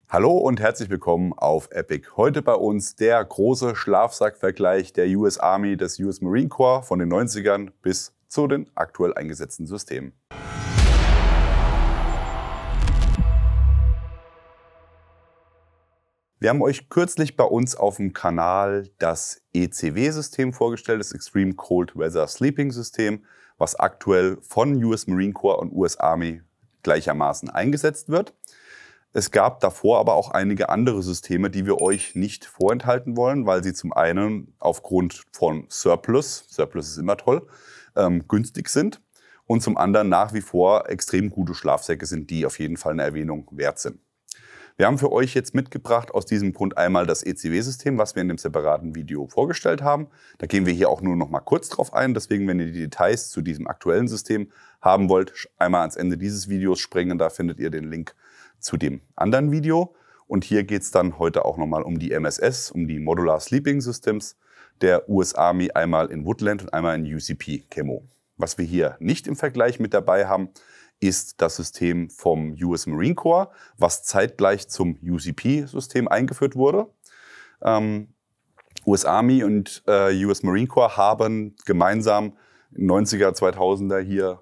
Hallo und herzlich willkommen auf Epic. Heute bei uns der große Schlafsackvergleich der US Army, des US Marine Corps von den 90ern bis zu den aktuell eingesetzten Systemen. Wir haben euch kürzlich bei uns auf dem Kanal das ECW-System vorgestellt, das Extreme Cold Weather Sleeping System, was aktuell von US Marine Corps und US Army gleichermaßen eingesetzt wird. Es gab davor aber auch einige andere Systeme, die wir euch nicht vorenthalten wollen, weil sie zum einen aufgrund von Surplus ist immer toll, günstig sind und zum anderen nach wie vor extrem gute Schlafsäcke sind, die auf jeden Fall eine Erwähnung wert sind. Wir haben für euch jetzt mitgebracht aus diesem Grund einmal das ECW-System, was wir in dem separaten Video vorgestellt haben. Da gehen wir hier auch nur noch mal kurz drauf ein. Deswegen, wenn ihr die Details zu diesem aktuellen System haben wollt, einmal ans Ende dieses Videos springen. Da findet ihr den Link zu dem anderen Video. Und hier geht es dann heute auch nochmal um die MSS, um die Modular Sleeping Systems der US Army, einmal in Woodland und einmal in UCP Camo. Was wir hier nicht im Vergleich mit dabei haben, ist das System vom US Marine Corps, was zeitgleich zum UCP-System eingeführt wurde. US Army und US Marine Corps haben gemeinsam 90er, 2000er hier,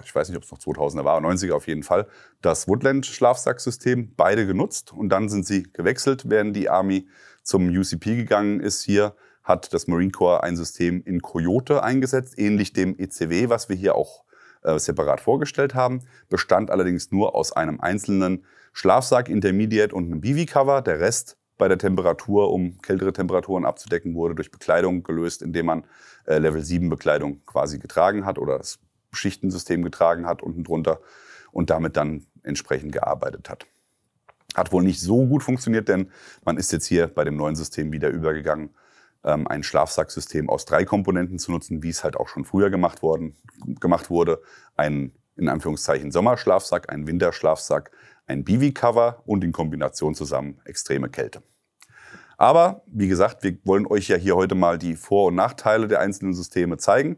ich weiß nicht, ob es noch 2000er war, 90er auf jeden Fall, das Woodland-Schlafsacksystem beide genutzt und dann sind sie gewechselt, während die Army zum UCP gegangen ist. Hier hat das Marine Corps ein System in Coyote eingesetzt, ähnlich dem ECW, was wir hier auch separat vorgestellt haben, bestand allerdings nur aus einem einzelnen Schlafsack, Intermediate und einem BV-Cover. Der Rest bei der Temperatur, um kältere Temperaturen abzudecken, wurde durch Bekleidung gelöst, indem man Level 7 Bekleidung quasi getragen hat oder das Schichtensystem getragen hat unten drunter und damit dann entsprechend gearbeitet hat. Hat wohl nicht so gut funktioniert, denn man ist jetzt hier bei dem neuen System wieder übergegangen, ein Schlafsacksystem aus 3 Komponenten zu nutzen, wie es halt auch schon früher gemacht wurde. Ein, in Anführungszeichen, Sommerschlafsack, ein Winterschlafsack, ein BV-Cover und in Kombination zusammen extreme Kälte. Aber, wie gesagt, wir wollen euch ja hier heute mal die Vor- und Nachteile der einzelnen Systeme zeigen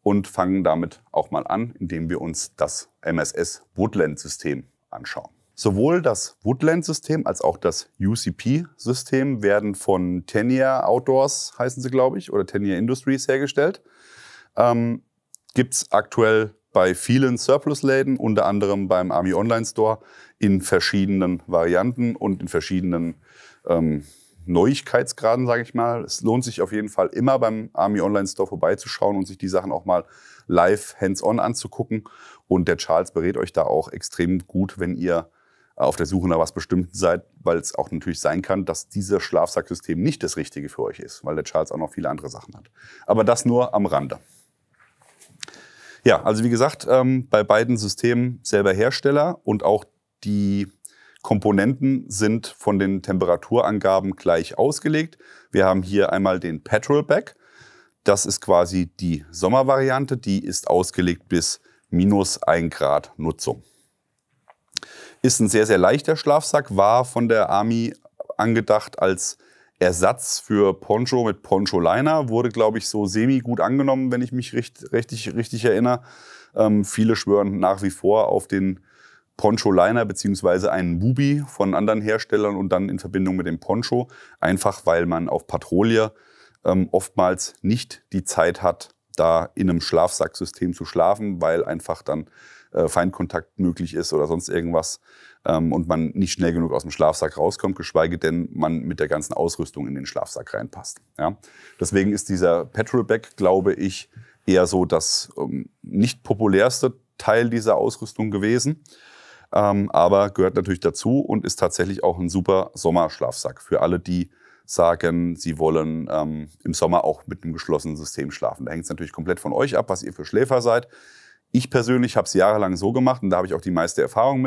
und fangen damit auch mal an, indem wir uns das MSS Woodland-System anschauen. Sowohl das Woodland-System als auch das UCP-System werden von Tennier Outdoors, heißen sie, glaube ich, oder Tennier Industries hergestellt. Gibt es aktuell bei vielen Surplus-Läden, unter anderem beim Army Online Store, in verschiedenen Varianten und in verschiedenen Neuigkeitsgraden, sage ich mal. Es lohnt sich auf jeden Fall immer beim Army Online Store vorbeizuschauen und sich die Sachen auch mal live, hands-on anzugucken. Und der Charles berät euch da auch extrem gut, wenn ihr auf der Suche nach was Bestimmten seid, weil es auch natürlich sein kann, dass dieses Schlafsacksystem nicht das Richtige für euch ist, weil der Charles auch noch viele andere Sachen hat. Aber das nur am Rande. Ja, also wie gesagt, bei beiden Systemen selber Hersteller und auch die Komponenten sind von den Temperaturangaben gleich ausgelegt. Wir haben hier einmal den Petrol Bag. Das ist quasi die Sommervariante, die ist ausgelegt bis -1 Grad Nutzung. Ist ein sehr, sehr leichter Schlafsack, war von der Army angedacht als Ersatz für Poncho mit Poncho-Liner. Wurde, glaube ich, so semi-gut angenommen, wenn ich mich richtig erinnere. Viele schwören nach wie vor auf den Poncho-Liner bzw. einen Bubi von anderen Herstellern und dann in Verbindung mit dem Poncho. Einfach, weil man auf Patrouille oftmals nicht die Zeit hat, da in einem Schlafsacksystem zu schlafen, weil einfach dann Feindkontakt möglich ist oder sonst irgendwas und man nicht schnell genug aus dem Schlafsack rauskommt, geschweige denn man mit der ganzen Ausrüstung in den Schlafsack reinpasst. Ja? Deswegen ist dieser Petrol Bag, glaube ich, eher so das nicht populärste Teil dieser Ausrüstung gewesen, aber gehört natürlich dazu und ist tatsächlich auch ein super Sommerschlafsack für alle, die sagen, sie wollen im Sommer auch mit einem geschlossenen System schlafen. Da hängt es natürlich komplett von euch ab, was ihr für Schläfer seid. Ich persönlich habe es jahrelang so gemacht und da habe ich auch die meiste Erfahrung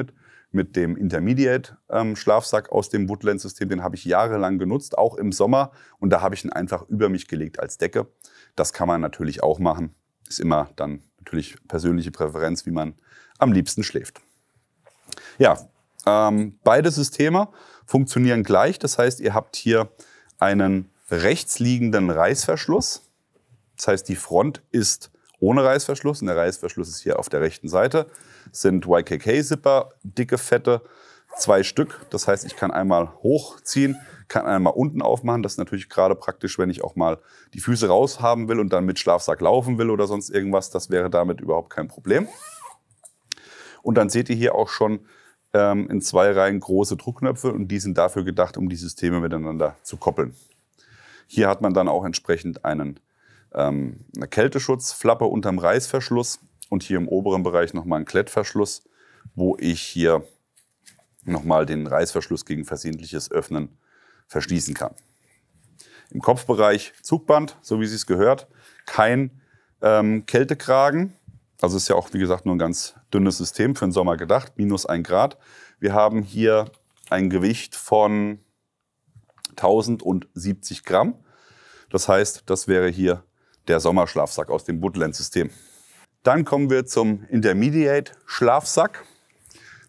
mit dem Intermediate-Schlafsack aus dem Woodland-System. Den habe ich jahrelang genutzt, auch im Sommer. Und da habe ich ihn einfach über mich gelegt als Decke. Das kann man natürlich auch machen. Ist immer dann natürlich persönliche Präferenz, wie man am liebsten schläft. Ja, beide Systeme funktionieren gleich. Das heißt, ihr habt hier einen rechts liegenden Reißverschluss. Das heißt, die Front ist ohne Reißverschluss. Und der Reißverschluss ist hier auf der rechten Seite. Das sind YKK-Zipper, dicke, fette, 2 Stück. Das heißt, ich kann einmal hochziehen, kann einmal unten aufmachen. Das ist natürlich gerade praktisch, wenn ich auch mal die Füße raus haben will und dann mit Schlafsack laufen will oder sonst irgendwas. Das wäre damit überhaupt kein Problem. Und dann seht ihr hier auch schon in 2 Reihen große Druckknöpfe und die sind dafür gedacht, um die Systeme miteinander zu koppeln. Hier hat man dann auch entsprechend eine Kälteschutzflappe unterm Reißverschluss und hier im oberen Bereich nochmal einen Klettverschluss, wo ich hier nochmal den Reißverschluss gegen versehentliches Öffnen verschließen kann. Im Kopfbereich Zugband, so wie es sich gehört, kein Kältekragen. Also ist ja auch, wie gesagt, nur ein ganz dünnes System für den Sommer gedacht, -1 Grad. Wir haben hier ein Gewicht von 1070 Gramm. Das heißt, das wäre hier der Sommerschlafsack aus dem Woodland-System. Dann kommen wir zum Intermediate-Schlafsack.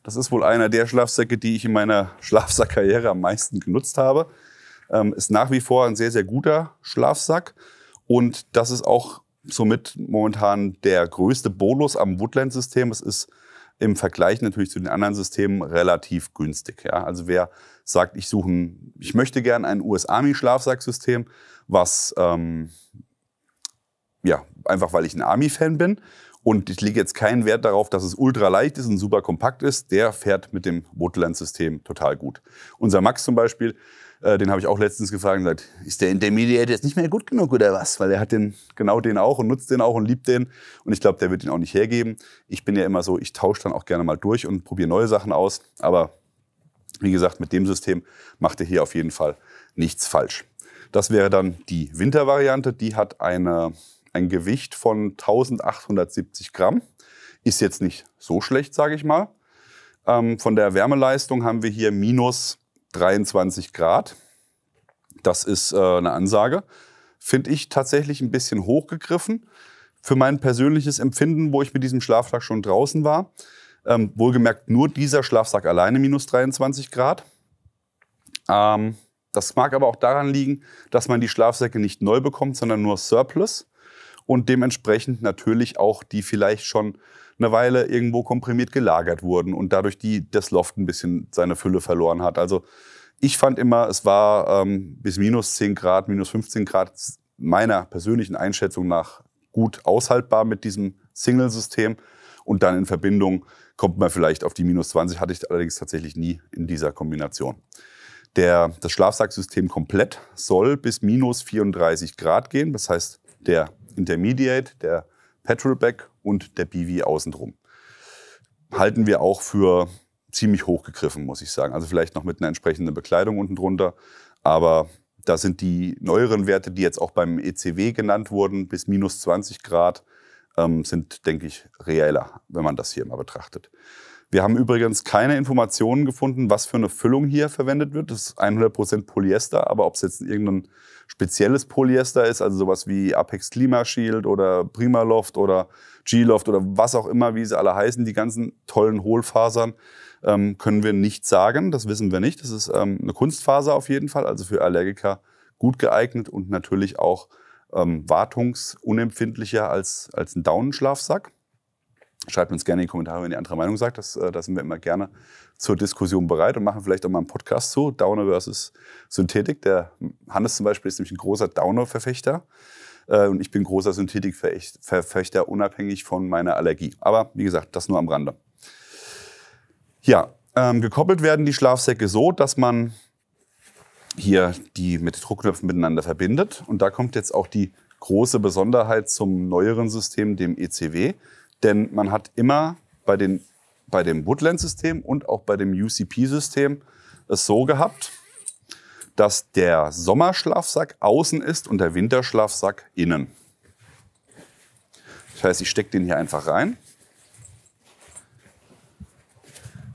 Das ist wohl einer der Schlafsäcke, die ich in meiner Schlafsackkarriere am meisten genutzt habe. Ist nach wie vor ein sehr, sehr guter Schlafsack. Und das ist auch somit momentan der größte Bolus am Woodland-System. Es ist im Vergleich natürlich zu den anderen Systemen relativ günstig. Ja? Also wer sagt, ich möchte gerne ein US-Army-Schlafsacksystem, was einfach weil ich ein Army-Fan bin und ich lege jetzt keinen Wert darauf, dass es ultra leicht ist und super kompakt ist, der fährt mit dem Woodland-System total gut. Unser Max zum Beispiel, den habe ich auch letztens gefragt und gesagt, ist der Intermediate jetzt nicht mehr gut genug oder was? Weil er hat genau den auch und nutzt den auch und liebt den. Und ich glaube, der wird ihn auch nicht hergeben. Ich bin ja immer so, ich tausche dann auch gerne mal durch und probiere neue Sachen aus. Aber wie gesagt, mit dem System macht er hier auf jeden Fall nichts falsch. Das wäre dann die Wintervariante. Die hat ein Gewicht von 1870 Gramm. Ist jetzt nicht so schlecht, sage ich mal. Von der Wärmeleistung haben wir hier -23 Grad. Das ist eine Ansage. Finde ich tatsächlich ein bisschen hochgegriffen für mein persönliches Empfinden, wo ich mit diesem Schlafsack schon draußen war. Wohlgemerkt nur dieser Schlafsack alleine -23 Grad. Das mag aber auch daran liegen, dass man die Schlafsäcke nicht neu bekommt, sondern nur Surplus. Und dementsprechend natürlich auch die vielleicht schon eine Weile irgendwo komprimiert gelagert wurden und dadurch das Loft ein bisschen seine Fülle verloren hat. Also ich fand immer, es war bis -10 Grad, -15 Grad meiner persönlichen Einschätzung nach gut aushaltbar mit diesem Single-System. Und dann in Verbindung kommt man vielleicht auf die -20, hatte ich allerdings tatsächlich nie in dieser Kombination. Das Schlafsacksystem komplett soll bis -34 Grad gehen. Das heißt, der Intermediate, der Petrolback und der BV außenrum. Halten wir auch für ziemlich hochgegriffen, muss ich sagen. Also vielleicht noch mit einer entsprechenden Bekleidung unten drunter. Aber da sind die neueren Werte, die jetzt auch beim ECW genannt wurden, bis -20 Grad, sind, denke ich, reeller, wenn man das hier mal betrachtet. Wir haben übrigens keine Informationen gefunden, was für eine Füllung hier verwendet wird. Das ist 100% Polyester, aber ob es jetzt irgendein spezielles Polyester ist, also sowas wie Apex Klimashield oder Primaloft oder G-Loft oder was auch immer, wie sie alle heißen, die ganzen tollen Hohlfasern, können wir nicht sagen. Das wissen wir nicht. Das ist eine Kunstfaser auf jeden Fall, also für Allergiker gut geeignet und natürlich auch wartungsunempfindlicher als ein Daunenschlafsack. Schreibt uns gerne in die Kommentare, wenn ihr andere Meinung sagt. Da sind wir immer gerne zur Diskussion bereit und machen vielleicht auch mal einen Podcast zu, Daune versus Synthetik. Der Hannes zum Beispiel ist nämlich ein großer Daune-Verfechter und ich bin großer Synthetik-Verfechter, unabhängig von meiner Allergie. Aber wie gesagt, das nur am Rande. Ja, gekoppelt werden die Schlafsäcke so, dass man hier die mit Druckknöpfen miteinander verbindet. Und da kommt jetzt auch die große Besonderheit zum neueren System, dem ECW. Denn man hat immer bei dem Woodland-System und auch bei dem UCP-System es so gehabt, dass der Sommerschlafsack außen ist und der Winterschlafsack innen. Das heißt, ich stecke den hier einfach rein.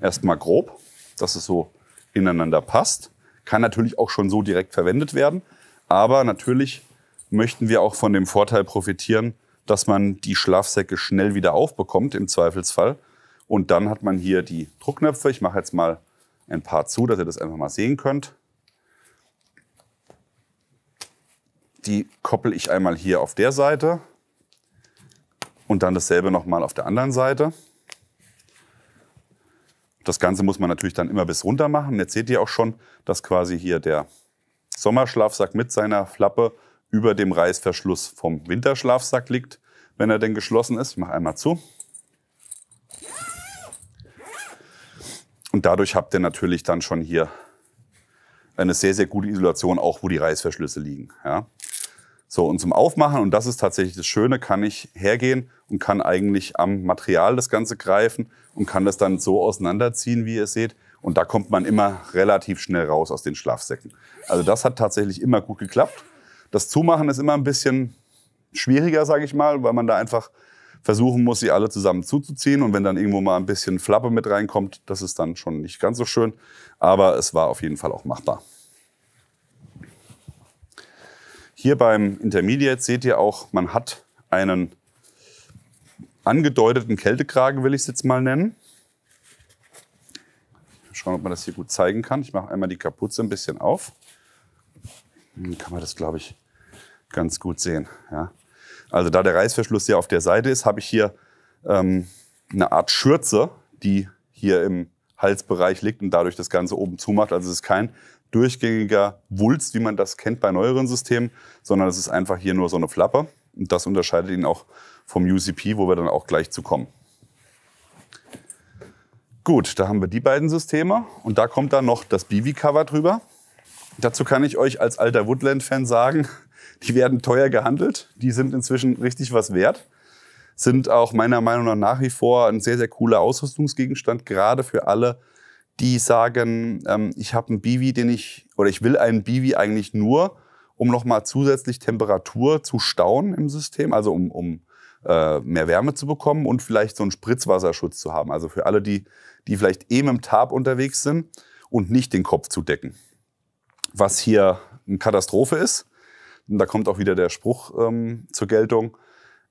Erstmal grob, dass es so ineinander passt. Kann natürlich auch schon so direkt verwendet werden. Aber natürlich möchten wir auch von dem Vorteil profitieren, dass man die Schlafsäcke schnell wieder aufbekommt im Zweifelsfall. Und dann hat man hier die Druckknöpfe. Ich mache jetzt mal ein paar zu, dass ihr das einfach mal sehen könnt. Die koppel ich einmal hier auf der Seite und dann dasselbe nochmal auf der anderen Seite. Das Ganze muss man natürlich dann immer bis runter machen. Jetzt seht ihr auch schon, dass quasi hier der Sommerschlafsack mit seiner Flappe über dem Reißverschluss vom Winterschlafsack liegt, wenn er denn geschlossen ist. Ich mache einmal zu. Und dadurch habt ihr natürlich dann schon hier eine sehr, sehr gute Isolation, auch wo die Reißverschlüsse liegen. Ja. So, und zum Aufmachen, und das ist tatsächlich das Schöne, kann ich hergehen und kann eigentlich am Material das Ganze greifen und kann das dann so auseinanderziehen, wie ihr seht. Und da kommt man immer relativ schnell raus aus den Schlafsäcken. Also das hat tatsächlich immer gut geklappt. Das Zumachen ist immer ein bisschen schwieriger, sage ich mal, weil man da einfach versuchen muss, sie alle zusammen zuzuziehen. Und wenn dann irgendwo mal ein bisschen Flappe mit reinkommt, das ist dann schon nicht ganz so schön. Aber es war auf jeden Fall auch machbar. Hier beim Intermediate seht ihr auch, man hat einen angedeuteten Kältekragen, will ich es jetzt mal nennen. Schauen, ob man das hier gut zeigen kann. Ich mache einmal die Kapuze ein bisschen auf. Dann kann man das, glaube ich, ganz gut sehen. Ja. Also da der Reißverschluss ja auf der Seite ist, habe ich hier eine Art Schürze, die hier im Halsbereich liegt und dadurch das Ganze oben zumacht. Also es ist kein durchgängiger Wulst, wie man das kennt bei neueren Systemen, sondern es ist einfach hier nur so eine Flappe. Und das unterscheidet ihn auch vom UCP, wo wir dann auch gleich zu kommen. Gut, da haben wir die beiden Systeme und da kommt dann noch das BV-Cover drüber. Dazu kann ich euch als alter Woodland-Fan sagen, die werden teuer gehandelt. Die sind inzwischen richtig was wert. Sind auch meiner Meinung nach wie vor ein sehr, sehr cooler Ausrüstungsgegenstand, gerade für alle, die sagen, ich habe einen BV, ich will einen BV eigentlich nur, um nochmal zusätzlich Temperatur zu stauen im System, also um mehr Wärme zu bekommen und vielleicht so einen Spritzwasserschutz zu haben. Also für alle, die vielleicht eben im Tarp unterwegs sind und nicht den Kopf zu decken. Was hier eine Katastrophe ist, und da kommt auch wieder der Spruch zur Geltung,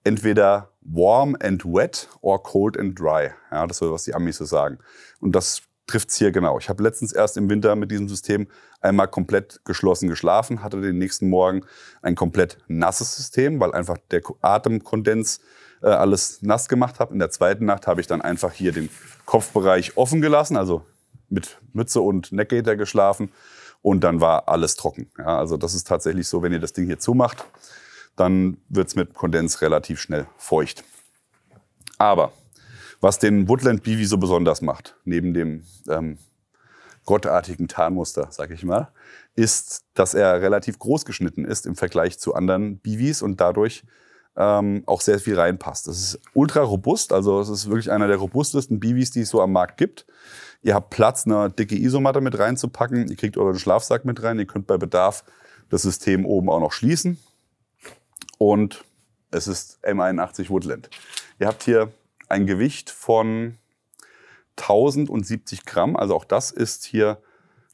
entweder warm and wet or cold and dry. Ja, das ist, was die Amis so sagen. Und das trifft's hier genau. Ich habe letztens erst im Winter mit diesem System einmal komplett geschlossen geschlafen, hatte den nächsten Morgen ein komplett nasses System, weil einfach der Atemkondens alles nass gemacht hat. In der zweiten Nacht habe ich dann einfach hier den Kopfbereich offen gelassen, also mit Mütze und Neckgaiter geschlafen und dann war alles trocken. Ja, also das ist tatsächlich so, wenn ihr das Ding hier zumacht, dann wird's mit Kondens relativ schnell feucht. Aber was den Woodland BV so besonders macht, neben dem grottartigen Tarnmuster, sag ich mal, ist, dass er relativ groß geschnitten ist im Vergleich zu anderen BVs und dadurch auch sehr viel reinpasst. Das ist ultra robust, also es ist wirklich einer der robustesten BVs, die es so am Markt gibt. Ihr habt Platz, eine dicke Isomatte mit reinzupacken, ihr kriegt euren Schlafsack mit rein, ihr könnt bei Bedarf das System oben auch noch schließen und es ist M81 Woodland. Ihr habt hier ein Gewicht von 1070 Gramm. Also auch das ist hier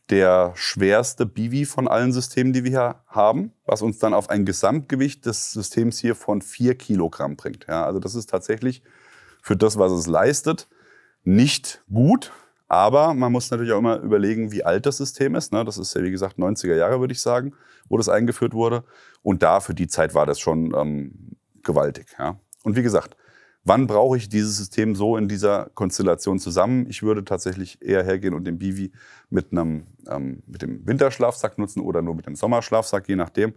der schwerste BV von allen Systemen, die wir hier haben, was uns dann auf ein Gesamtgewicht des Systems hier von 4 Kilogramm bringt. Ja, also das ist tatsächlich für das, was es leistet, nicht gut. Aber man muss natürlich auch immer überlegen, wie alt das System ist. Das ist ja, wie gesagt, 90er Jahre, würde ich sagen, wo das eingeführt wurde. Und da für die Zeit war das schon gewaltig. Ja. Und wie gesagt, wann brauche ich dieses System so in dieser Konstellation zusammen? Ich würde tatsächlich eher hergehen und den BV mit dem Winterschlafsack nutzen oder nur mit dem Sommerschlafsack, je nachdem.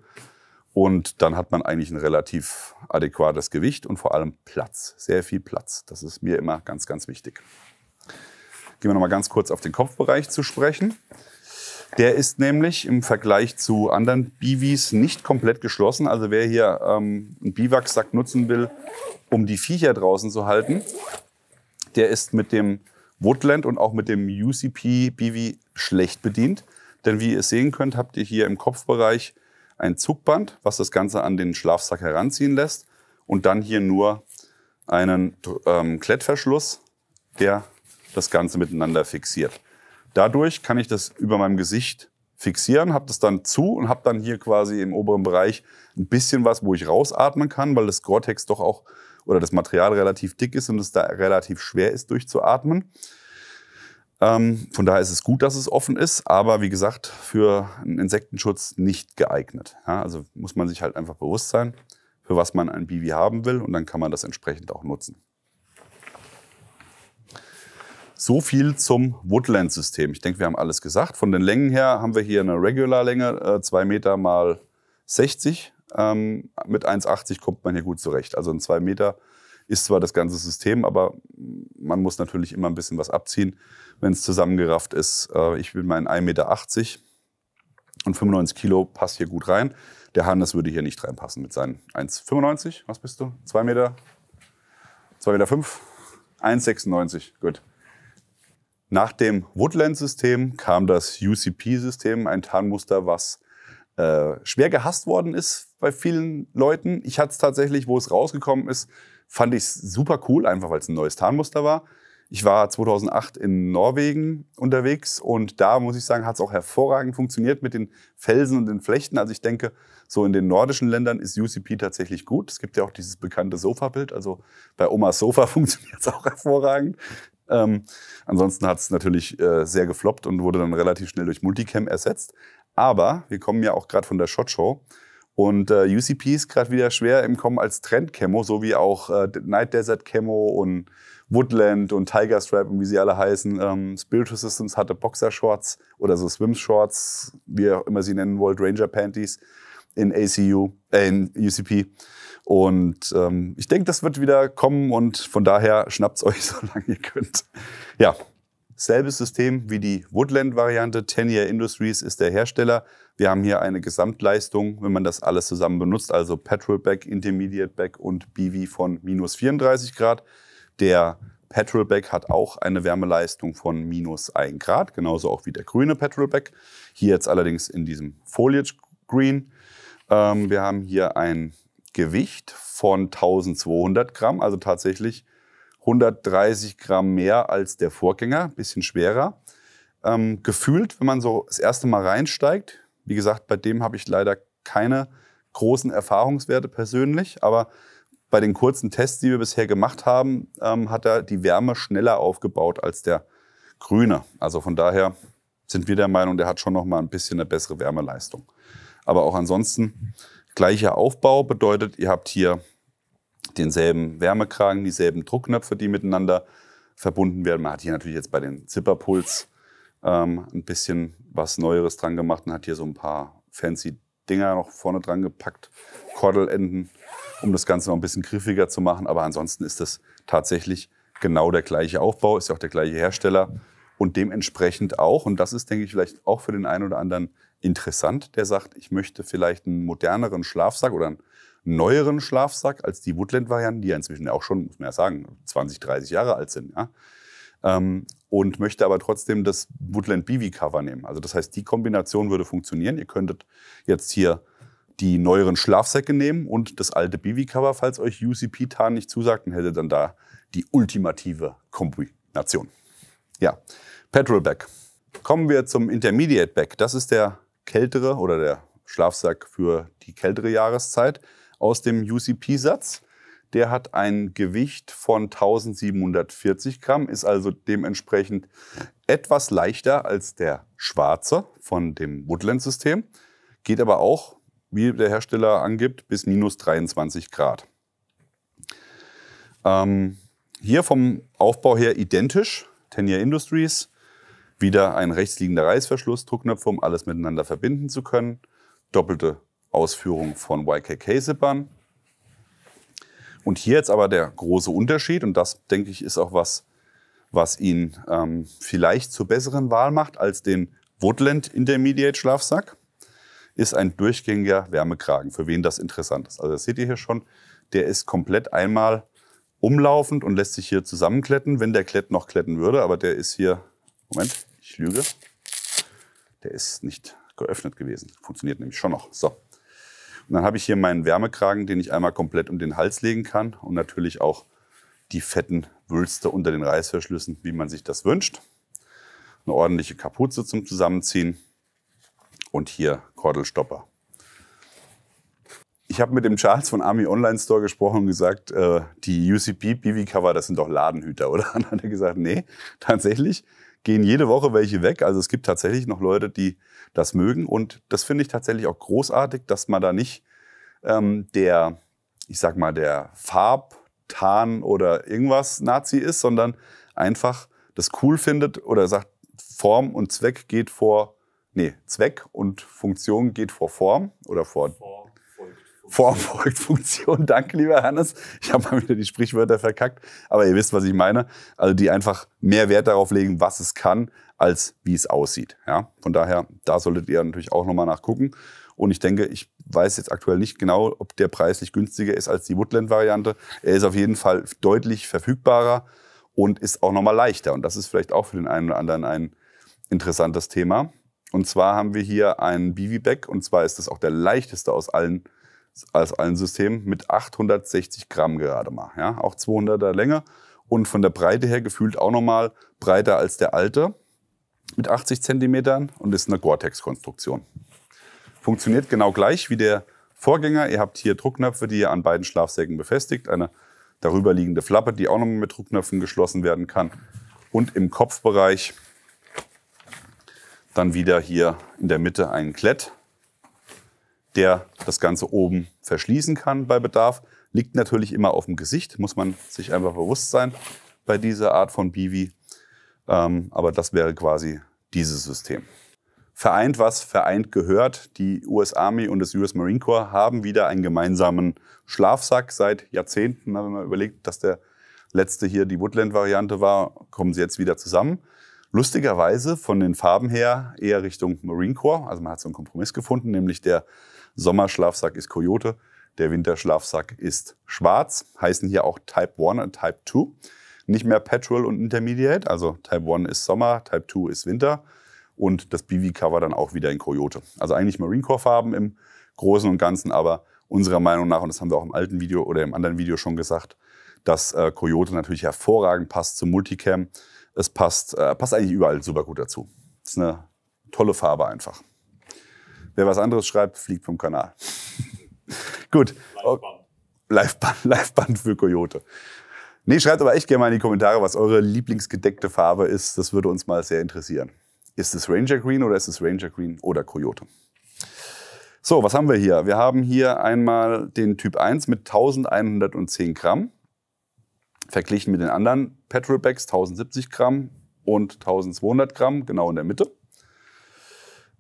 Und dann hat man eigentlich ein relativ adäquates Gewicht und vor allem Platz, sehr viel Platz. Das ist mir immer ganz, ganz wichtig. Gehen wir noch mal ganz kurz auf den Kopfbereich zu sprechen. Der ist nämlich im Vergleich zu anderen BVs nicht komplett geschlossen. Also wer hier einen Biwaksack nutzen will, um die Viecher draußen zu halten, der ist mit dem Woodland und auch mit dem UCP BV schlecht bedient. Denn wie ihr sehen könnt, habt ihr hier im Kopfbereich ein Zugband, was das Ganze an den Schlafsack heranziehen lässt. Und dann hier nur einen Klettverschluss, der das Ganze miteinander fixiert. Dadurch kann ich das über meinem Gesicht fixieren, habe das dann zu und habe dann hier quasi im oberen Bereich ein bisschen was, wo ich rausatmen kann, weil das Gore-Tex doch auch oder das Material relativ dick ist und es da relativ schwer ist durchzuatmen. Von daher ist es gut, dass es offen ist, aber wie gesagt, für einen Insektenschutz nicht geeignet. Ja, also muss man sich halt einfach bewusst sein, für was man ein BV haben will und dann kann man das entsprechend auch nutzen. So viel zum Woodland-System. Ich denke, wir haben alles gesagt. Von den Längen her haben wir hier eine Regular-Länge, 2 Meter mal 60. Mit 1,80 kommt man hier gut zurecht. Also ein 2 Meter ist zwar das ganze System, aber man muss natürlich immer ein bisschen was abziehen, wenn es zusammengerafft ist. Ich bin mal in 1,80 Meter und 95 Kilo passt hier gut rein. Der Harness würde hier nicht reinpassen mit seinen 1,95. Was bist du? 2 Meter? 2,5 Meter? 1,96. Gut. Nach dem Woodland-System kam das UCP-System, ein Tarnmuster, was schwer gehasst worden ist bei vielen Leuten. Ich hatte es tatsächlich, wo es rausgekommen ist, fand ich es super cool, einfach weil es ein neues Tarnmuster war. Ich war 2008 in Norwegen unterwegs und da, muss ich sagen, hat es auch hervorragend funktioniert mit den Felsen und den Flechten. Also ich denke, so in den nordischen Ländern ist UCP tatsächlich gut. Es gibt ja auch dieses bekannte Sofa-Bild, also bei Omas Sofa funktioniert es auch hervorragend. Ansonsten hat es natürlich sehr gefloppt und wurde dann relativ schnell durch Multicam ersetzt. Aber wir kommen ja auch gerade von der SHOT Show und UCP ist gerade wieder schwer im Kommen als Trend-Camo, so wie auch Night Desert Camo und Woodland und Tiger Stripe und wie sie alle heißen. Spiritual Systems hatte Boxershorts oder so Swim-Shorts, wie ihr auch immer sie nennen wollt, Ranger Panties in in UCP. Und ich denke, das wird wieder kommen und von daher schnappt's euch, solange ihr könnt. Ja, selbes System wie die Woodland-Variante. Tennier Industries ist der Hersteller. Wir haben hier eine Gesamtleistung, wenn man das alles zusammen benutzt, also Petrol Back, Intermediate Back und BV von minus 34 Grad. Der Petrol Back hat auch eine Wärmeleistung von minus 1 Grad, genauso auch wie der grüne Petrol Back. Hier jetzt allerdings in diesem Foliage Green. Wir haben hier ein Gewicht von 1200 Gramm, also tatsächlich 130 Gramm mehr als der Vorgänger, bisschen schwerer. Gefühlt, wenn man so das erste Mal reinsteigt, wie gesagt, bei dem habe ich leider keine großen Erfahrungswerte persönlich, aber bei den kurzen Tests, die wir bisher gemacht haben, hat er die Wärme schneller aufgebaut als der grüne. Also von daher sind wir der Meinung, der hat schon noch mal ein bisschen eine bessere Wärmeleistung. Aber auch ansonsten gleicher Aufbau bedeutet, ihr habt hier denselben Wärmekragen, dieselben Druckknöpfe, die miteinander verbunden werden. Man hat hier natürlich jetzt bei den Zipperpuls ein bisschen was Neueres dran gemacht und hat hier so ein paar fancy Dinger noch vorne dran gepackt, Kordelenden, um das Ganze noch ein bisschen griffiger zu machen. Aber ansonsten ist das tatsächlich genau der gleiche Aufbau, ist ja auch der gleiche Hersteller und dementsprechend auch, und das ist, denke ich, vielleicht auch für den einen oder anderen interessant, der sagt, ich möchte vielleicht einen moderneren Schlafsack oder einen neueren Schlafsack als die Woodland-Varianten, die ja inzwischen auch schon, muss man ja sagen, 20, 30 Jahre alt sind. Ja? Und möchte aber trotzdem das Woodland BV-Cover nehmen. Also das heißt, die Kombination würde funktionieren. Ihr könntet jetzt hier die neueren Schlafsäcke nehmen und das alte BV-Cover, falls euch UCP-Tarn nicht zusagt, dann hättet dann da die ultimative Kombination. Ja, Petrol Bag. Kommen wir zum Intermediate Bag. Das ist der kältere oder der Schlafsack für die kältere Jahreszeit aus dem UCP-Satz. Der hat ein Gewicht von 1740 Gramm, ist also dementsprechend etwas leichter als der schwarze von dem Woodland-System. Geht aber auch, wie der Hersteller angibt, bis minus 23 Grad. Hier vom Aufbau her identisch, Tennier Industries. Wieder ein rechtsliegender Reißverschluss, Druckknöpfe, um alles miteinander verbinden zu können. Doppelte Ausführung von YKK-Zippern. Und hier jetzt aber der große Unterschied, und das, denke ich, ist auch was ihn vielleicht zur besseren Wahl macht als den Woodland Intermediate Schlafsack, ist ein durchgängiger Wärmekragen, für wen das interessant ist. Also das seht ihr hier schon, der ist komplett einmal umlaufend und lässt sich hier zusammenkletten, wenn der Klett noch kletten würde. Aber der ist hier, Moment, ich lüge, der ist nicht geöffnet gewesen. Funktioniert nämlich schon noch. So. Und dann habe ich hier meinen Wärmekragen, den ich einmal komplett um den Hals legen kann und natürlich auch die fetten Wülste unter den Reißverschlüssen, wie man sich das wünscht. Eine ordentliche Kapuze zum Zusammenziehen und hier Kordelstopper. Ich habe mit dem Charles von Army Online Store gesprochen und gesagt, die UCP BV-Cover, das sind doch Ladenhüter, oder? Und dann hat er gesagt, nee, tatsächlich gehen jede Woche welche weg. Also es gibt tatsächlich noch Leute, die das mögen. Und das finde ich tatsächlich auch großartig, dass man da nicht der Farb-, Tarn- oder irgendwas Nazi ist, sondern einfach das cool findet oder sagt, Form und Zweck geht vor, nee, Zweck und Funktion geht vor Form oder vor Form folgt Funktion. Danke, lieber Hannes. Ich habe mal wieder die Sprichwörter verkackt, aber ihr wisst, was ich meine. Also die einfach mehr Wert darauf legen, was es kann, als wie es aussieht. Ja? Von daher, da solltet ihr natürlich auch nochmal nachgucken. Und ich denke, ich weiß jetzt aktuell nicht genau, ob der preislich günstiger ist als die Woodland-Variante. Er ist auf jeden Fall deutlich verfügbarer und ist auch nochmal leichter. Und das ist vielleicht auch für den einen oder anderen ein interessantes Thema. Und zwar haben wir hier einen BV-Bag, und zwar ist das auch der leichteste aus allen Systemen mit 860 Gramm gerade mal. Ja? Auch 200er Länge und von der Breite her gefühlt auch nochmal breiter als der alte mit 80 Zentimetern und ist eine Gore-Tex-Konstruktion. Funktioniert genau gleich wie der Vorgänger. Ihr habt hier Druckknöpfe, die ihr an beiden Schlafsäcken befestigt. Eine darüber liegende Flappe, die auch nochmal mit Druckknöpfen geschlossen werden kann. Und im Kopfbereich dann wieder hier in der Mitte einen Klett, der das Ganze oben verschließen kann bei Bedarf. Liegt natürlich immer auf dem Gesicht, muss man sich einfach bewusst sein bei dieser Art von BV. Aber das wäre quasi dieses System. Vereint was vereint gehört. Die US Army und das US Marine Corps haben wieder einen gemeinsamen Schlafsack seit Jahrzehnten. Wenn man überlegt, dass der letzte hier die Woodland-Variante war, kommen sie jetzt wieder zusammen. Lustigerweise von den Farben her eher Richtung Marine Corps. Also man hat so einen Kompromiss gefunden, nämlich der Sommerschlafsack ist Coyote, der Winterschlafsack ist schwarz. Heißen hier auch Type 1 und Type 2. Nicht mehr Petrol und Intermediate. Also Type 1 ist Sommer, Type 2 ist Winter. Und das BV-Cover dann auch wieder in Coyote. Also eigentlich Marine Corps Farben im Großen und Ganzen, aber unserer Meinung nach, und das haben wir auch im alten Video oder im anderen Video schon gesagt, dass Coyote natürlich hervorragend passt zum Multicam. Es passt eigentlich überall super gut dazu. Das ist eine tolle Farbe einfach. Wer was anderes schreibt, fliegt vom Kanal. Gut. Liveband für Coyote. Nee, schreibt aber echt gerne mal in die Kommentare, was eure lieblingsgedeckte Farbe ist. Das würde uns mal sehr interessieren. Ist es Ranger Green oder ist es Ranger Green oder Coyote? So, was haben wir hier? Wir haben hier einmal den Typ 1 mit 1110 Gramm. Verglichen mit den anderen Petrol-Bags 1070 Gramm und 1200 Gramm, genau in der Mitte.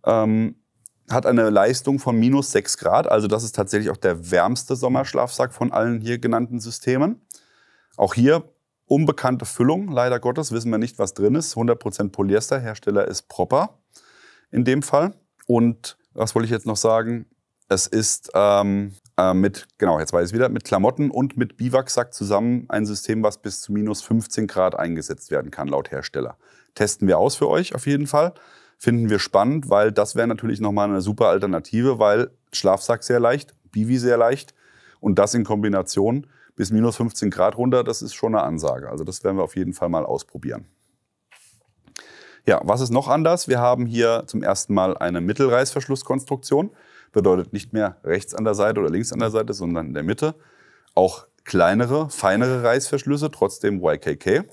Hat eine Leistung von minus 6 Grad, also das ist tatsächlich auch der wärmste Sommerschlafsack von allen hier genannten Systemen. Auch hier unbekannte Füllung, leider Gottes, wissen wir nicht, was drin ist. 100% Polyester, Hersteller ist Propper in dem Fall. Und was wollte ich jetzt noch sagen? Es ist jetzt weiß ich wieder, mit Klamotten und mit Biwaksack zusammen ein System, was bis zu minus 15 Grad eingesetzt werden kann, laut Hersteller. Testen wir aus für euch auf jeden Fall. Finden wir spannend, weil das wäre natürlich nochmal eine super Alternative, weil Schlafsack sehr leicht, Bivi sehr leicht und das in Kombination bis minus 15 Grad runter, das ist schon eine Ansage. Also das werden wir auf jeden Fall mal ausprobieren. Ja, was ist noch anders? Wir haben hier zum ersten Mal eine Mittelreißverschlusskonstruktion. Bedeutet nicht mehr rechts an der Seite oder links an der Seite, sondern in der Mitte. Auch kleinere, feinere Reißverschlüsse, trotzdem YKK.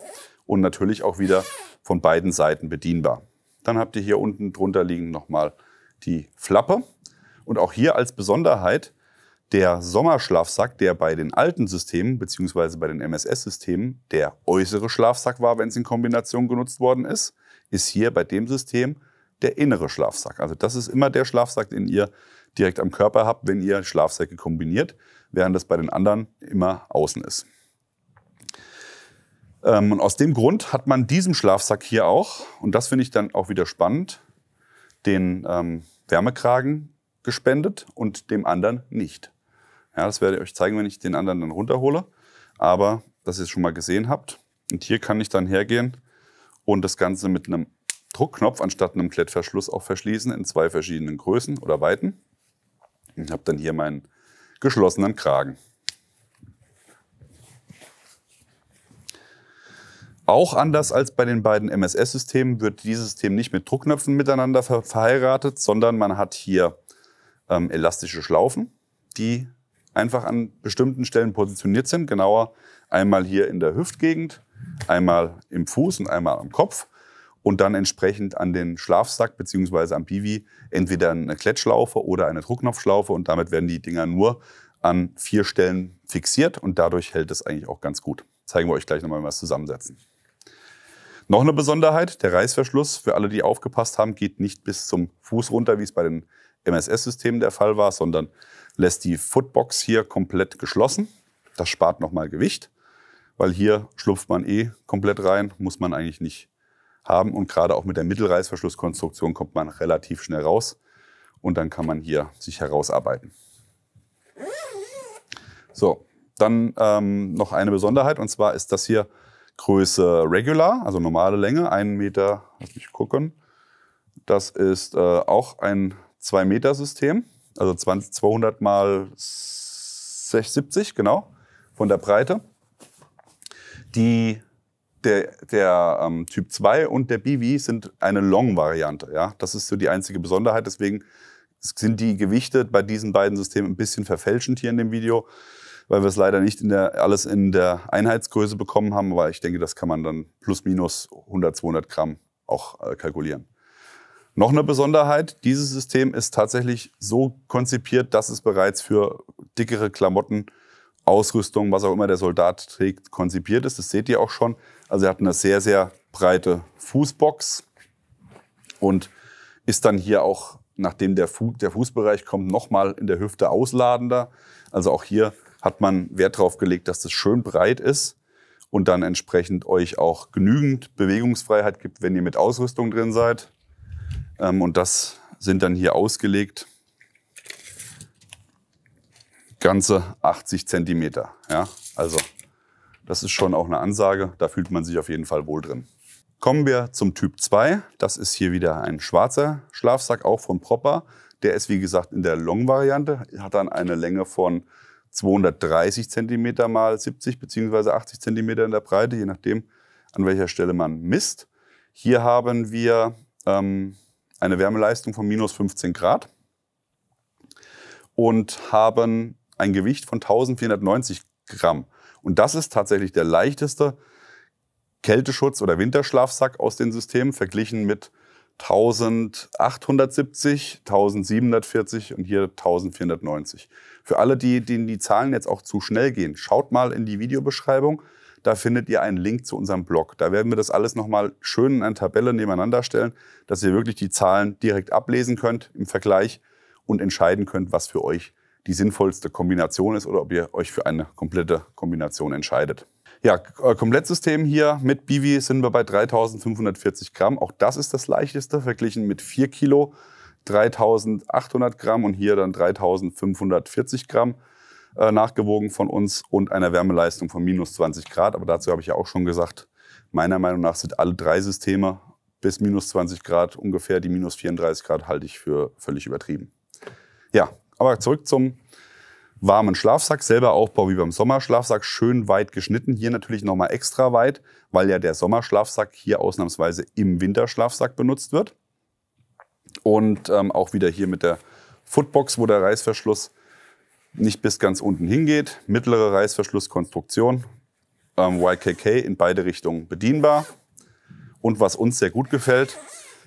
Und natürlich auch wieder von beiden Seiten bedienbar. Dann habt ihr hier unten drunter liegen nochmal die Flappe. Und auch hier als Besonderheit, der Sommerschlafsack, der bei den alten Systemen bzw. bei den MSS-Systemen der äußere Schlafsack war, wenn es in Kombination genutzt worden ist hier bei dem System der innere Schlafsack. Also das ist immer der Schlafsack, den ihr direkt am Körper habt, wenn ihr Schlafsäcke kombiniert, während das bei den anderen immer außen ist. Und aus dem Grund hat man diesem Schlafsack hier auch, und das finde ich dann auch wieder spannend, den Wärmekragen gespendet und dem anderen nicht. Ja, das werde ich euch zeigen, wenn ich den anderen dann runterhole. Aber, dass ihr es schon mal gesehen habt. Und hier kann ich dann hergehen und das Ganze mit einem Druckknopf anstatt einem Klettverschluss auch verschließen in 2 verschiedenen Größen oder Weiten. Ich habe dann hier meinen geschlossenen Kragen. Auch anders als bei den beiden MSS-Systemen wird dieses System nicht mit Druckknöpfen miteinander verheiratet, sondern man hat hier elastische Schlaufen, die einfach an bestimmten Stellen positioniert sind. Genauer einmal hier in der Hüftgegend, einmal im Fuß und einmal am Kopf. Und dann entsprechend an den Schlafsack bzw. am Bivi entweder eine Klettschlaufe oder eine Druckknopfschlaufe. Und damit werden die Dinger nur an 4 Stellen fixiert. Und dadurch hält es eigentlich auch ganz gut. Zeigen wir euch gleich nochmal, wie wir es zusammensetzen. Noch eine Besonderheit, der Reißverschluss, für alle, die aufgepasst haben, geht nicht bis zum Fuß runter, wie es bei den MSS-Systemen der Fall war, sondern lässt die Footbox hier komplett geschlossen. Das spart nochmal Gewicht, weil hier schlupft man komplett rein, muss man eigentlich nicht haben. Und gerade auch mit der Mittelreißverschlusskonstruktion kommt man relativ schnell raus und dann kann man hier sich herausarbeiten. So, dann noch eine Besonderheit, und zwar ist das hier Größe Regular, also normale Länge, 1 Meter, lass mich gucken. Das ist auch ein 2-Meter-System, also 200 mal 70, genau, von der Breite. Der Typ 2 und der BV sind eine Long-Variante. Ja? Das ist so die einzige Besonderheit, deswegen sind die Gewichte bei diesen beiden Systemen ein bisschen verfälschend hier in dem Video, weil wir es leider nicht alles in der Einheitsgröße bekommen haben. Aber ich denke, das kann man dann plus minus 100, 200 Gramm auch kalkulieren. Noch eine Besonderheit, dieses System ist tatsächlich so konzipiert, dass es bereits für dickere Klamotten, Ausrüstung, was auch immer der Soldat trägt, konzipiert ist. Das seht ihr auch schon. Also er hat eine sehr, sehr breite Fußbox und ist dann hier auch, nachdem der Fußbereich kommt, nochmal in der Hüfte ausladender. Also auch hier hat man Wert darauf gelegt, dass das schön breit ist und dann entsprechend euch auch genügend Bewegungsfreiheit gibt, wenn ihr mit Ausrüstung drin seid. Und das sind dann hier ausgelegt ganze 80 Zentimeter. Ja? Also das ist schon auch eine Ansage, da fühlt man sich auf jeden Fall wohl drin. Kommen wir zum Typ 2. Das ist hier wieder ein schwarzer Schlafsack, auch von Propper. Der ist wie gesagt in der Long-Variante, hat dann eine Länge von 230 cm mal 70 bzw. 80 cm in der Breite, je nachdem, an welcher Stelle man misst. Hier haben wir eine Wärmeleistung von minus 15 Grad und haben ein Gewicht von 1490 Gramm. Und das ist tatsächlich der leichteste Kälteschutz- oder Winterschlafsack aus den Systemen, verglichen mit 1870, 1740 und hier 1490. Für alle, denen die Zahlen jetzt auch zu schnell gehen, schaut mal in die Videobeschreibung. Da findet ihr einen Link zu unserem Blog. Da werden wir das alles nochmal schön in einer Tabelle nebeneinander stellen, dass ihr wirklich die Zahlen direkt ablesen könnt im Vergleich und entscheiden könnt, was für euch die sinnvollste Kombination ist oder ob ihr euch für eine komplette Kombination entscheidet. Ja, Komplettsystem hier mit BV sind wir bei 3540 Gramm. Auch das ist das leichteste, verglichen mit 4 Kilo, 3800 Gramm und hier dann 3540 Gramm nachgewogen von uns und einer Wärmeleistung von minus 20 Grad. Aber dazu habe ich ja auch schon gesagt, meiner Meinung nach sind alle 3 Systeme bis minus 20 Grad ungefähr. Die minus 34 Grad halte ich für völlig übertrieben. Ja, aber zurück zum warmen Schlafsack. Selber Aufbau wie beim Sommerschlafsack, schön weit geschnitten. Hier natürlich nochmal extra weit, weil ja der Sommerschlafsack hier ausnahmsweise im Winterschlafsack benutzt wird. Und auch wieder hier mit der Footbox, wo der Reißverschluss nicht bis ganz unten hingeht. Mittlere Reißverschlusskonstruktion, YKK in beide Richtungen bedienbar. Und was uns sehr gut gefällt,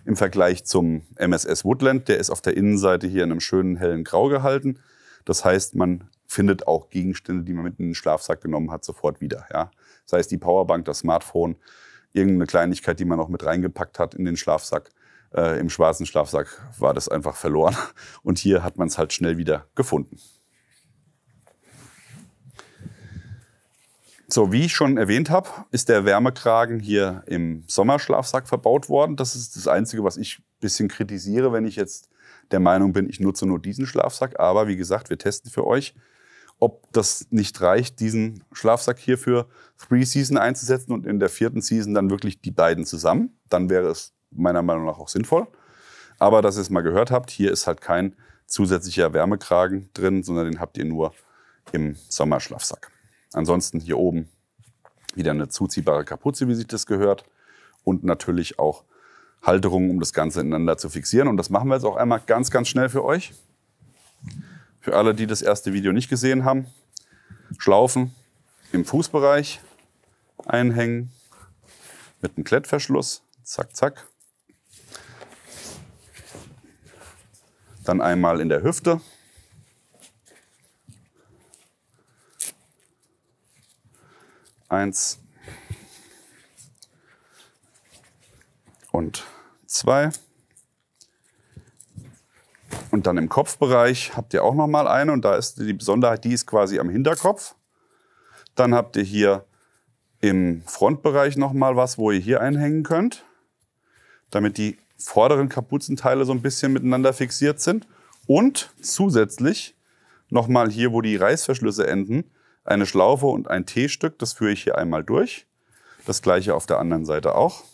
im Vergleich zum MSS Woodland, der ist auf der Innenseite hier in einem schönen hellen Grau gehalten. Das heißt, man findet auch Gegenstände, die man mit in den Schlafsack genommen hat, sofort wieder. Ja? Das heißt, die Powerbank, das Smartphone, irgendeine Kleinigkeit, die man noch mit reingepackt hat in den Schlafsack. Im schwarzen Schlafsack war das einfach verloren. Und hier hat man es halt schnell wieder gefunden. So, wie ich schon erwähnt habe, ist der Wärmekragen hier im Sommerschlafsack verbaut worden. Das ist das Einzige, was ich ein bisschen kritisiere, wenn ich jetzt der Meinung bin, ich nutze nur diesen Schlafsack. Aber wie gesagt, wir testen für euch, ob das nicht reicht, diesen Schlafsack hier für 3 Season einzusetzen und in der 4. Season dann wirklich die beiden zusammen. Dann wäre es meiner Meinung nach auch sinnvoll. Aber dass ihr es mal gehört habt, hier ist halt kein zusätzlicher Wärmekragen drin, sondern den habt ihr nur im Sommerschlafsack. Ansonsten hier oben wieder eine zuziehbare Kapuze, wie sich das gehört. Und natürlich auch Halterungen, um das Ganze ineinander zu fixieren. Und das machen wir jetzt auch einmal ganz, ganz schnell für euch. Für alle, die das erste Video nicht gesehen haben. Schlaufen im Fußbereich einhängen mit einem Klettverschluss. Zack, zack. Dann einmal in der Hüfte. Eins, und 2. Und dann im Kopfbereich habt ihr auch noch mal eine. Und da ist die Besonderheit, die ist quasi am Hinterkopf. Dann habt ihr hier im Frontbereich noch mal was, wo ihr hier einhängen könnt, damit die vorderen Kapuzenteile so ein bisschen miteinander fixiert sind. Und zusätzlich noch mal hier, wo die Reißverschlüsse enden, eine Schlaufe und ein T-Stück. Das führe ich hier einmal durch. Das gleiche auf der anderen Seite auch.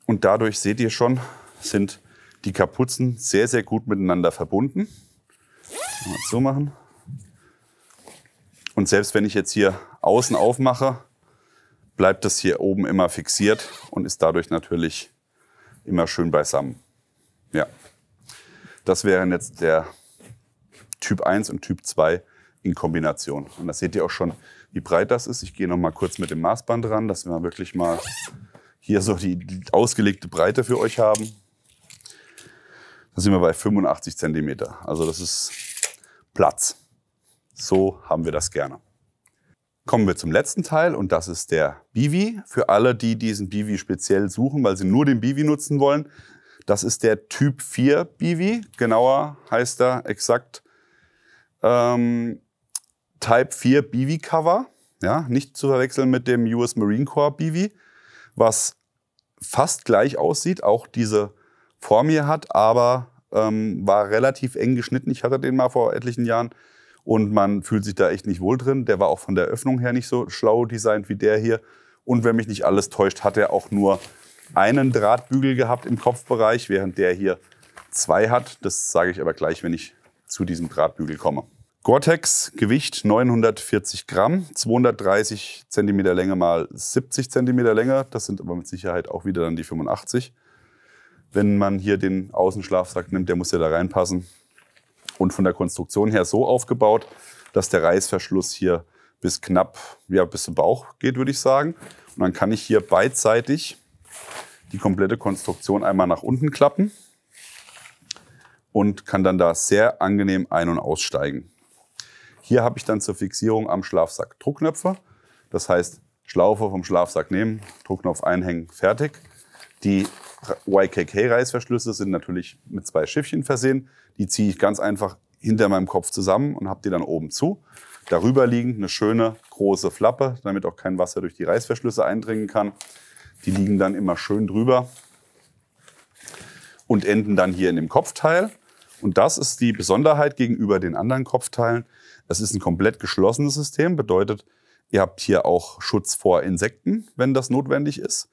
Und dadurch seht ihr schon, sind die Kapuzen sehr, sehr gut miteinander verbunden. Mal so machen. Und selbst wenn ich jetzt hier außen aufmache, bleibt das hier oben immer fixiert und ist dadurch natürlich immer schön beisammen. Ja, das wären jetzt der Typ 1 und Typ 2 in Kombination. Und da seht ihr auch schon, wie breit das ist. Ich gehe noch mal kurz mit dem Maßband ran, dass wir wirklich mal hier so die ausgelegte Breite für euch haben. Da sind wir bei 85 cm. Also das ist Platz. So haben wir das gerne. Kommen wir zum letzten Teil und das ist der Bivi. Für alle, die diesen Bivi speziell suchen, weil sie nur den Bivi nutzen wollen. Das ist der Typ 4 Bivi. Genauer heißt er exakt Type 4 Bivi Cover. Ja, nicht zu verwechseln mit dem US Marine Corps Bivi, was fast gleich aussieht, auch diese Form hier hat, aber war relativ eng geschnitten. Ich hatte den mal vor etlichen Jahren und man fühlt sich da echt nicht wohl drin. Der war auch von der Öffnung her nicht so schlau designt wie der hier. Und wenn mich nicht alles täuscht, hat er auch nur einen Drahtbügel gehabt im Kopfbereich, während der hier 2 hat. Das sage ich aber gleich, wenn ich zu diesem Drahtbügel komme. Gore-Tex, Gewicht 940 Gramm, 230 cm Länge mal 70 cm Länge. Das sind aber mit Sicherheit auch wieder dann die 85. Wenn man hier den Außenschlafsack nimmt, der muss ja da reinpassen. Und von der Konstruktion her so aufgebaut, dass der Reißverschluss hier bis knapp, ja, bis zum Bauch geht, würde ich sagen. Und dann kann ich hier beidseitig die komplette Konstruktion einmal nach unten klappen und kann dann da sehr angenehm ein- und aussteigen. Hier habe ich dann zur Fixierung am Schlafsack Druckknöpfe. Das heißt, Schlaufe vom Schlafsack nehmen, Druckknopf einhängen, fertig. Die YKK-Reißverschlüsse sind natürlich mit 2 Schiffchen versehen. Die ziehe ich ganz einfach hinter meinem Kopf zusammen und habe die dann oben zu. Darüber liegend eine schöne große Flappe, damit auch kein Wasser durch die Reißverschlüsse eindringen kann. Die liegen dann immer schön drüber und enden dann hier in dem Kopfteil. Und das ist die Besonderheit gegenüber den anderen Kopfteilen. Es ist ein komplett geschlossenes System, bedeutet, ihr habt hier auch Schutz vor Insekten, wenn das notwendig ist.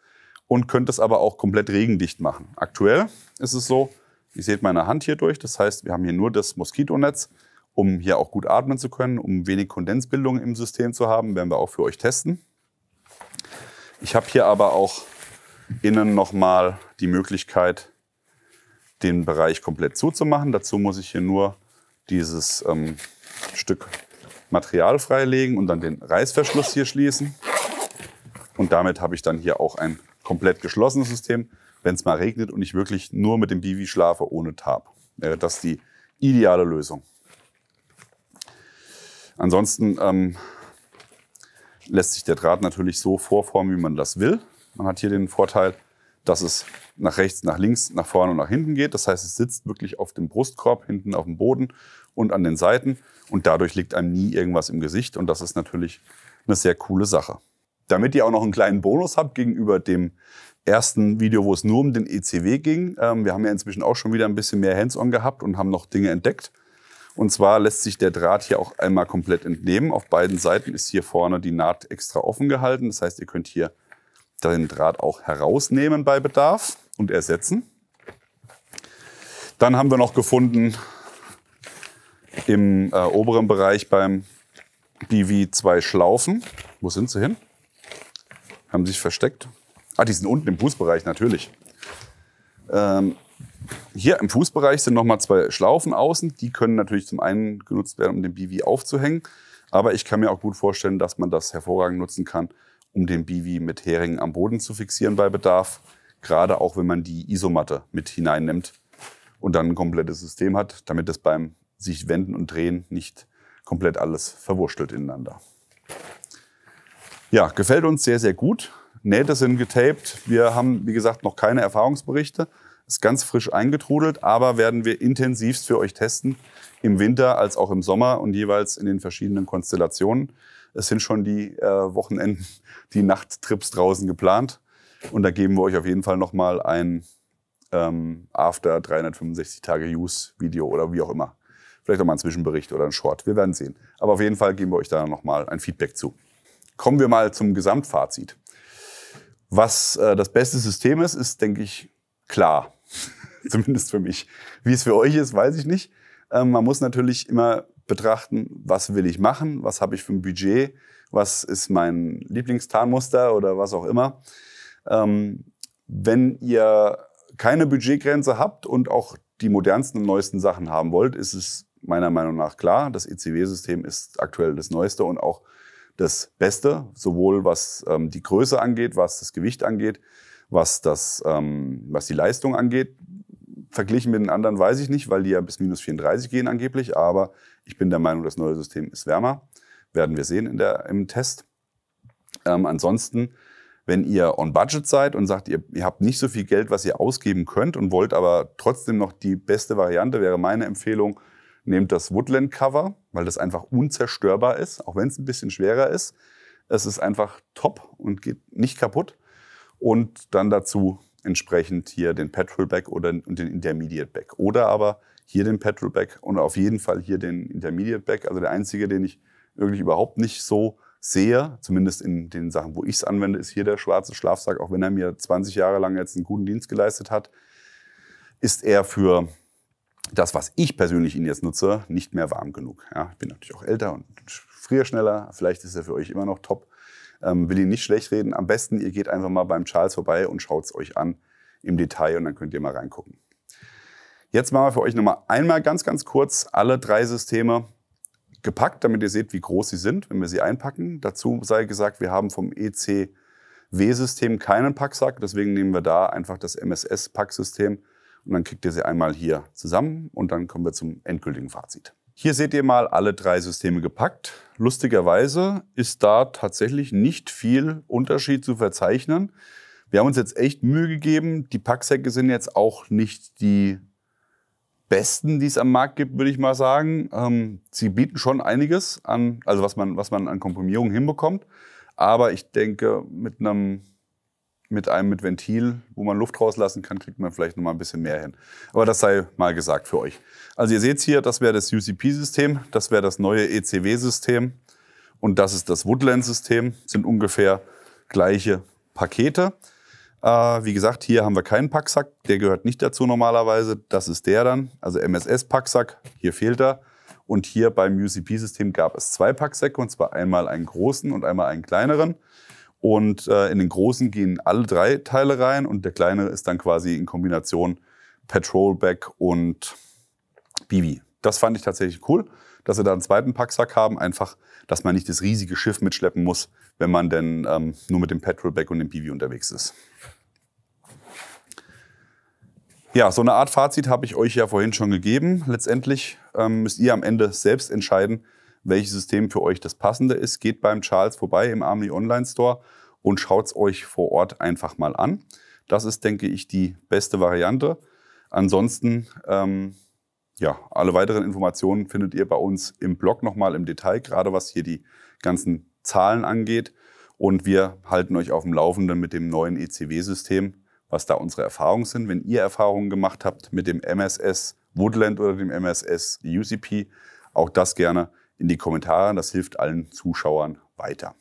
Und könnt es aber auch komplett regendicht machen. Aktuell ist es so, ihr seht meine Hand hier durch, das heißt, wir haben hier nur das Moskitonetz, um hier auch gut atmen zu können, um wenig Kondensbildung im System zu haben, werden wir auch für euch testen. Ich habe hier aber auch innen nochmal die Möglichkeit, den Bereich komplett zuzumachen. Dazu muss ich hier nur dieses Stück Material freilegen und dann den Reißverschluss hier schließen. Und damit habe ich dann hier auch ein komplett geschlossenes System. Wenn es mal regnet und ich wirklich nur mit dem Bivi schlafe ohne Tarp, wäre das die ideale Lösung. Ansonsten lässt sich der Draht natürlich so vorformen, wie man das will. Man hat hier den Vorteil, dass es nach rechts, nach links, nach vorne und nach hinten geht. Das heißt, es sitzt wirklich auf dem Brustkorb, hinten auf dem Boden und an den Seiten. Und dadurch liegt einem nie irgendwas im Gesicht. Und das ist natürlich eine sehr coole Sache. Damit ihr auch noch einen kleinen Bonus habt gegenüber dem ersten Video, wo es nur um den ECW ging. Wir haben ja inzwischen auch schon wieder ein bisschen mehr Hands-on gehabt und haben noch Dinge entdeckt. Und zwar lässt sich der Draht hier auch einmal komplett entnehmen. Auf beiden Seiten ist hier vorne die Naht extra offen gehalten. Das heißt, ihr könnt hier den Draht auch herausnehmen bei Bedarf und ersetzen. Dann haben wir noch gefunden im oberen Bereich beim Bivi 2 Schlaufen. Wo sind sie hin? Haben sich versteckt. Ah, die sind unten im Fußbereich natürlich. Hier im Fußbereich sind nochmal 2 Schlaufen außen. Die können natürlich zum einen genutzt werden, um den Bivi aufzuhängen. Aber ich kann mir auch gut vorstellen, dass man das hervorragend nutzen kann, um den Bivi mit Heringen am Boden zu fixieren bei Bedarf. Gerade auch, wenn man die Isomatte mit hineinnimmt und dann ein komplettes System hat, damit es beim sich wenden und drehen nicht komplett alles verwurstelt ineinander. Ja, gefällt uns sehr, sehr gut. Nähte sind getaped. Wir haben, wie gesagt, noch keine Erfahrungsberichte. Ist ganz frisch eingetrudelt, aber werden wir intensivst für euch testen. Im Winter als auch im Sommer und jeweils in den verschiedenen Konstellationen. Es sind schon die Wochenenden, die Nachttrips draußen geplant. Und da geben wir euch auf jeden Fall nochmal ein After 365 Tage Use Video oder wie auch immer. Vielleicht auch mal einen Zwischenbericht oder einen Short. Wir werden sehen. Aber auf jeden Fall geben wir euch da nochmal ein Feedback zu. Kommen wir mal zum Gesamtfazit. Was das beste System ist, ist, denke ich, klar. Zumindest für mich. Wie es für euch ist, weiß ich nicht. Man muss natürlich immer betrachten, was will ich machen, was habe ich für ein Budget, was ist mein Lieblingstarnmuster oder was auch immer. Wenn ihr keine Budgetgrenze habt und auch die modernsten und neuesten Sachen haben wollt, ist es meiner Meinung nach klar, das ECW-System ist aktuell das Neueste und auch das Beste, sowohl was die Größe angeht, was das Gewicht angeht, was die Leistung angeht. Verglichen mit den anderen weiß ich nicht, weil die ja bis minus 34 gehen angeblich. Aber ich bin der Meinung, das neue System ist wärmer. Werden wir sehen im Test. Ansonsten, wenn ihr on budget seid und sagt, ihr habt nicht so viel Geld, was ihr ausgeben könnt und wollt aber trotzdem noch die beste Variante, wäre meine Empfehlung, nehmt das Woodland Cover, weil das einfach unzerstörbar ist, auch wenn es ein bisschen schwerer ist. Es ist einfach top und geht nicht kaputt. Und dann dazu entsprechend hier den Petrol-Bag oder den Intermediate-Bag. Oder aber hier den Petrol-Bag und auf jeden Fall hier den Intermediate-Bag. Also der einzige, den ich wirklich überhaupt nicht so sehe, zumindest in den Sachen, wo ich es anwende, ist hier der schwarze Schlafsack. Auch wenn er mir 20 Jahre lang jetzt einen guten Dienst geleistet hat, ist er für das, was ich persönlich ihn jetzt nutze, nicht mehr warm genug. Ja, ich bin natürlich auch älter und friere schneller. Vielleicht ist er für euch immer noch top. Will ihn nicht schlecht reden. Am besten, ihr geht einfach mal beim Charles vorbei und schaut es euch an im Detail und dann könnt ihr mal reingucken. Jetzt machen wir für euch nochmal einmal ganz, ganz kurz alle 3 Systeme gepackt, damit ihr seht, wie groß sie sind, wenn wir sie einpacken. Dazu sei gesagt, wir haben vom ECW-System keinen Packsack, deswegen nehmen wir da einfach das MSS-Packsystem und dann kriegt ihr sie einmal hier zusammen und dann kommen wir zum endgültigen Fazit. Hier seht ihr mal alle 3 Systeme gepackt. Lustigerweise ist da tatsächlich nicht viel Unterschied zu verzeichnen. Wir haben uns jetzt echt Mühe gegeben. Die Packsäcke sind jetzt auch nicht die besten, die es am Markt gibt, würde ich mal sagen. Sie bieten schon einiges an, also was man an Komprimierung hinbekommt. Aber ich denke, mit einem mit Ventil, wo man Luft rauslassen kann, kriegt man vielleicht noch mal ein bisschen mehr hin. Aber das sei mal gesagt für euch. Also ihr seht hier, das wäre das UCP-System, das wäre das neue ECW-System und das ist das Woodland-System. Sind ungefähr gleiche Pakete. Wie gesagt, hier haben wir keinen Packsack, der gehört nicht dazu normalerweise. Das ist der dann, also MSS-Packsack, hier fehlt er. Und hier beim UCP-System gab es 2 Packsäcke, und zwar einmal einen großen und einmal einen kleineren. Und in den großen gehen alle 3 Teile rein und der kleine ist dann quasi in Kombination Petrol-Bag und BB. Das fand ich tatsächlich cool, dass wir da einen zweiten Packsack haben, einfach, dass man nicht das riesige Schiff mitschleppen muss, wenn man denn nur mit dem Petrol-Bag und dem BB unterwegs ist. Ja, so eine Art Fazit habe ich euch ja vorhin schon gegeben. Letztendlich müsst ihr am Ende selbst entscheiden, welches System für euch das passende ist. Geht beim Charles vorbei im Army Online Store und schaut es euch vor Ort einfach mal an. Das ist, denke ich, die beste Variante. Ansonsten, ja, alle weiteren Informationen findet ihr bei uns im Blog nochmal im Detail, gerade was hier die ganzen Zahlen angeht. Und wir halten euch auf dem Laufenden mit dem neuen ECW-System, was da unsere Erfahrungen sind. Wenn ihr Erfahrungen gemacht habt mit dem MSS Woodland oder dem MSS UCP, auch das gerne in die Kommentare. Das hilft allen Zuschauern weiter.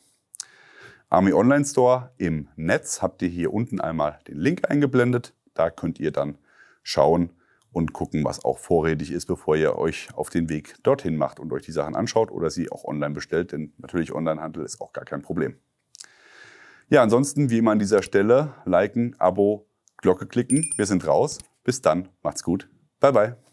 Army Online Store im Netz habt ihr hier unten einmal den Link eingeblendet. Da könnt ihr dann schauen und gucken, was auch vorrätig ist, bevor ihr euch auf den Weg dorthin macht und euch die Sachen anschaut oder sie auch online bestellt. Denn natürlich Onlinehandel ist auch gar kein Problem. Ja, ansonsten wie immer an dieser Stelle liken, Abo, Glocke klicken. Wir sind raus. Bis dann. Macht's gut. Bye, bye.